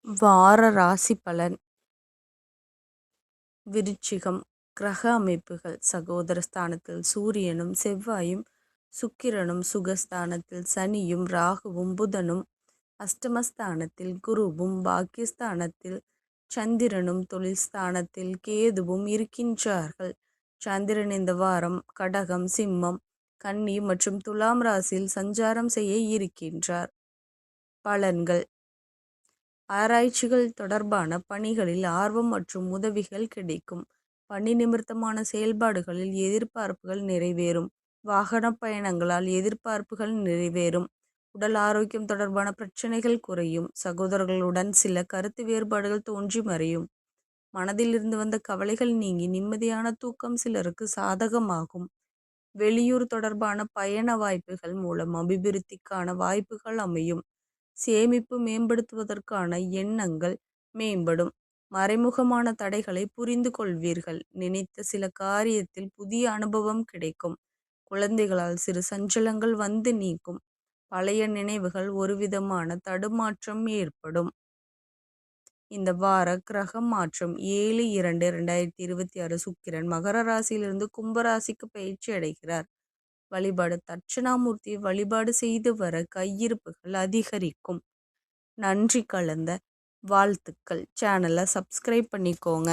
வார ராசி பலன். விருச்சிகம். கிரக அமைப்புகள். சகோதர ஸ்தானத்தில் சூரியனும் செவ்வாயும் சுக்கிரனும், சுகஸ்தானத்தில் சனியும் ராகுவும் புதனும், அஷ்டமஸ்தானத்தில் குருவும், பாக்கியஸ்தானத்தில் சந்திரனும், தொழில் ஸ்தானத்தில் கேதுவும் இருக்கின்றார்கள். சந்திரன் இந்த வாரம் கடகம், சிம்மம், கன்னி மற்றும் துலாம் ராசியில் சஞ்சாரம் செய்ய இருக்கின்றார். பலன்கள். ஆராய்ச்சிகள் தொடர்பான பணிகளில் ஆர்வம் மற்றும் உதவிகள் கிடைக்கும். பணி நிமித்தமான செயல்பாடுகளில் எதிர்பார்ப்புகள் நிறைவேறும். வாகன பயணங்களால் எதிர்பார்ப்புகள் நிறைவேறும். உடல் ஆரோக்கியம் தொடர்பான பிரச்சனைகள் குறையும். சகோதரர்களுடன் சில கருத்து வேறுபாடுகள் தோன்றி மறையும். மனதில் இருந்து வந்த கவலைகள் நீங்கி நிம்மதியான தூக்கம் சிலருக்கு சாதகமாகும். வெளியூர் தொடர்பான பயண வாய்ப்புகள் மூலம் அபிவிருத்திக்கான வாய்ப்புகள் அமையும். சேமிப்பு மேம்படுத்துவதற்கான எண்ணங்கள் மேம்படும். மறைமுகமான தடைகளை புரிந்து கொள்வீர்கள். நினைத்த சில காரியத்தில் புதிய அனுபவம் கிடைக்கும். குழந்தைகளால் சிறு சஞ்சலங்கள் வந்து நீக்கும். பழைய நினைவுகள் ஒருவிதமான தடுமாற்றம் ஏற்படும். இந்த வார கிரக மாற்றம் 7/2/2026 சுக்கிரன் மகர ராசியிலிருந்து கும்பராசிக்கு பயிற்சி அடைகிறார். வழிபாடு. தட்சணாமூர்த்தியை வழிபாடு செய்து வர கையிருப்புகள் அதிகரிக்கும். நன்றி கலந்த வாழ்த்துக்கள். சேனலை சப்ஸ்கிரைப் பண்ணிக்கோங்க.